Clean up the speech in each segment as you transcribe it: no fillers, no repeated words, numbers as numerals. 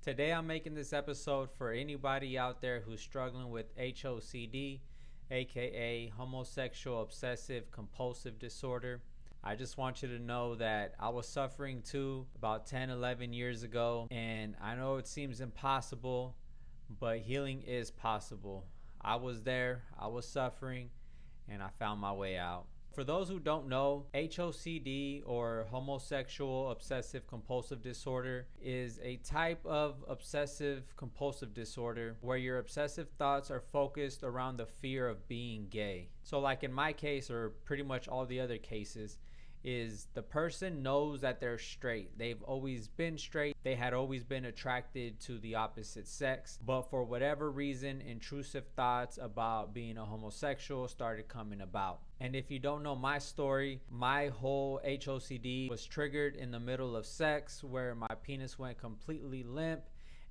Today I'm making this episode for anybody out there who's struggling with HOCD, aka homosexual obsessive compulsive disorder. I just want you to know that I was suffering too about 10, 11 years ago, and I know it seems impossible, but healing is possible. I was there, I was suffering, and I found my way out. For those who don't know, HOCD or homosexual obsessive compulsive disorder is a type of obsessive compulsive disorder where your obsessive thoughts are focused around the fear of being gay. So like in my case, or pretty much all the other cases, is the person knows that they're straight. They've always been straight. They had always been attracted to the opposite sex. But for whatever reason, intrusive thoughts about being a homosexual started coming about. And if you don't know my story, my whole HOCD was triggered in the middle of sex where my penis went completely limp.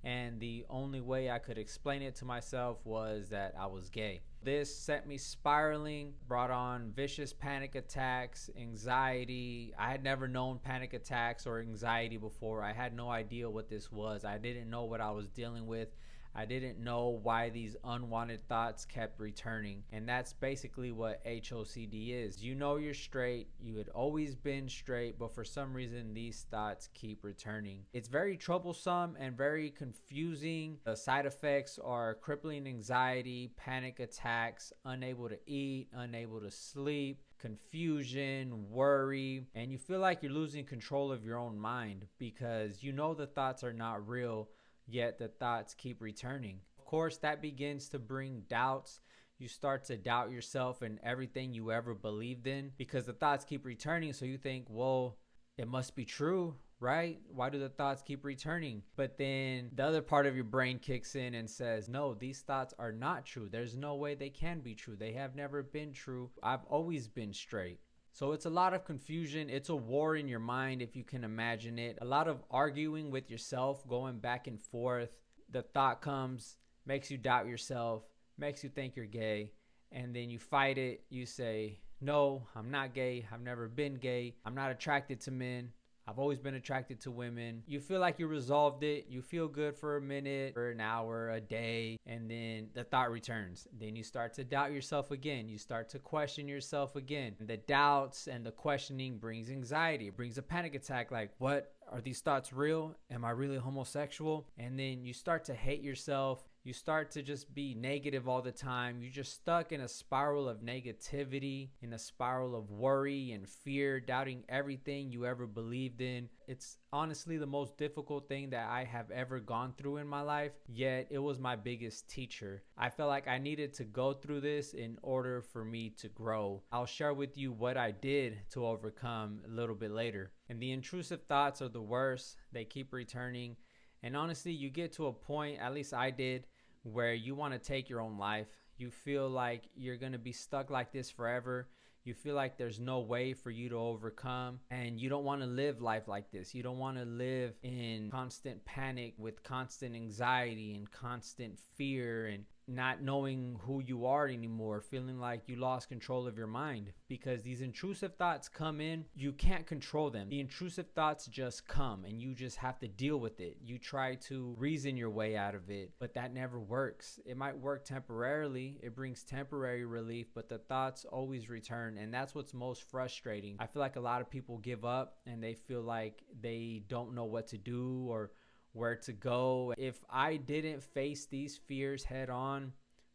And the only way I could explain it to myself was that I was gay. This sent me spiraling, brought on vicious panic attacks, anxiety. I had never known panic attacks or anxiety before. I had no idea what this was. I didn't know what I was dealing with. I didn't know why these unwanted thoughts kept returning. And that's basically what HOCD is. You know you're straight. You had always been straight, but for some reason these thoughts keep returning. It's very troublesome and very confusing. The side effects are crippling anxiety, panic attacks, unable to eat, unable to sleep, confusion, worry, and you feel like you're losing control of your own mind because you know the thoughts are not real, yet the thoughts keep returning. Of course, that begins to bring doubts. You start to doubt yourself and everything you ever believed in because the thoughts keep returning. So you think, well, it must be true, right? Why do the thoughts keep returning? But then the other part of your brain kicks in and says, no, these thoughts are not true. There's no way they can be true. They have never been true. I've always been straight. So it's a lot of confusion. It's a war in your mind, if you can imagine it. A lot of arguing with yourself, going back and forth. The thought comes, makes you doubt yourself, makes you think you're gay, and then you fight it. You say, no, I'm not gay. I've never been gay. I'm not attracted to men. I've always been attracted to women. You feel like you resolved it. You feel good for a minute, for an hour, a day, and then the thought returns. Then you start to doubt yourself again. You start to question yourself again. The doubts and the questioning brings anxiety. It brings a panic attack like, what? Are these thoughts real? Am I really homosexual? And then you start to hate yourself. You start to just be negative all the time. You're just stuck in a spiral of negativity, in a spiral of worry and fear, doubting everything you ever believed in. It's honestly the most difficult thing that I have ever gone through in my life, yet it was my biggest teacher. I felt like I needed to go through this in order for me to grow. I'll share with you what I did to overcome a little bit later. And the intrusive thoughts are the worst. They keep returning. And honestly, you get to a point, at least I did, where you want to take your own life. You feel like you're going to be stuck like this forever. You feel like there's no way for you to overcome, and you don't want to live life like this. You don't want to live in constant panic with constant anxiety and constant fear and not knowing who you are anymore, feeling like you lost control of your mind because these intrusive thoughts come in. You can't control them. The intrusive thoughts just come and you just have to deal with it. You try to reason your way out of it, but that never works. It might work temporarily. It brings temporary relief, but the thoughts always return, and that's what's most frustrating. I feel like a lot of people give up and they feel like they don't know what to do or where to go. If I didn't face these fears head on,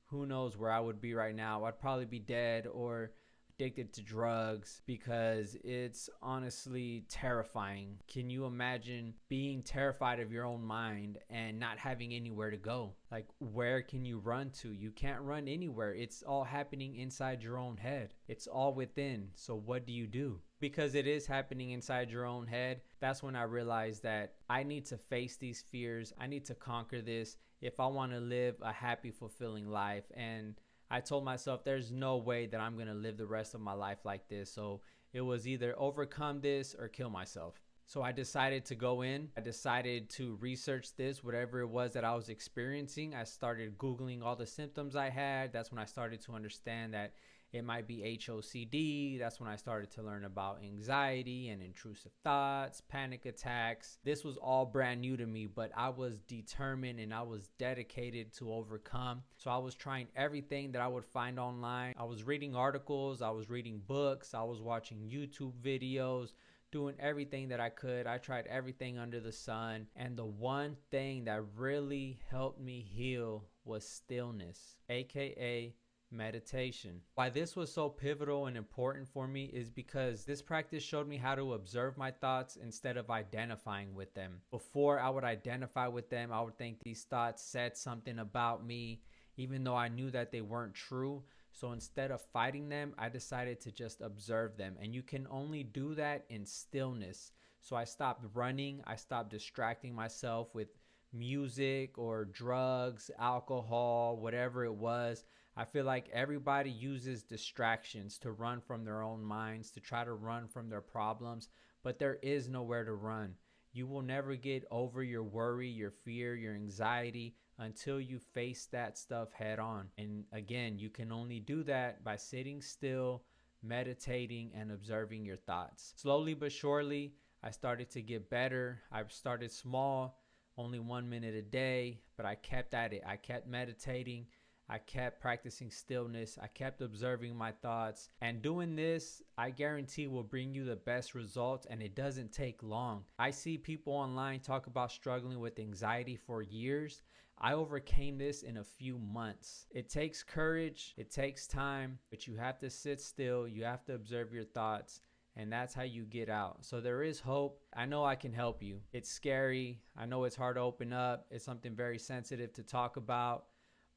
who knows where I would be right now. I'd probably be dead or addicted to drugs because it's honestly terrifying. Can you imagine being terrified of your own mind and not having anywhere to go? Like, where can you run to? You can't run anywhere. It's all happening inside your own head. It's all within. So what do you do? Because it is happening inside your own head, that's when I realized that I need to face these fears. I need to conquer this if I want to live a happy, fulfilling life. And I told myself there's no way that I'm going to live the rest of my life like this. So it was either overcome this or kill myself. So I decided to go in. I decided to research this, whatever it was that I was experiencing. I started Googling all the symptoms I had. That's when I started to understand that It might be HOCD. That's when I started to learn about anxiety and intrusive thoughts, panic attacks. This was all brand new to me, but I was determined and I was dedicated to overcome. So I was trying everything that I would find online. I was reading articles, I was reading books, I was watching YouTube videos, doing everything that I could. I tried everything under the sun. And the one thing that really helped me heal was stillness, aka meditation. Why this was so pivotal and important for me is because this practice showed me how to observe my thoughts instead of identifying with them. Before I would identify with them, I would think these thoughts said something about me, even though I knew that they weren't true. So instead of fighting them, I decided to just observe them. And you can only do that in stillness. So I stopped running. I stopped distracting myself with music or drugs, alcohol, whatever it was. I feel like everybody uses distractions to run from their own minds, to try to run from their problems, but there is nowhere to run. You will never get over your worry, your fear, your anxiety until you face that stuff head on. And again, you can only do that by sitting still, meditating, and observing your thoughts. Slowly but surely, I started to get better. I started small, only 1 minute a day, but I kept at it. I kept meditating. I kept practicing stillness. I kept observing my thoughts. And doing this, I guarantee will bring you the best results, and it doesn't take long. I see people online talk about struggling with anxiety for years. I overcame this in a few months. It takes courage, it takes time, but you have to sit still, you have to observe your thoughts, and that's how you get out. So there is hope. I know I can help you. It's scary. I know it's hard to open up. It's something very sensitive to talk about.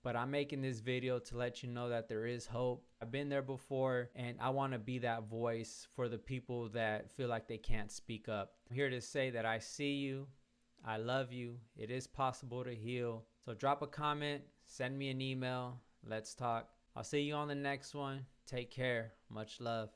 But I'm making this video to let you know that there is hope. I've been there before, and I want to be that voice for the people that feel like they can't speak up. I'm here to say that I see you. I love you. It is possible to heal. So drop a comment, send me an email. Let's talk. I'll see you on the next one. Take care. Much love.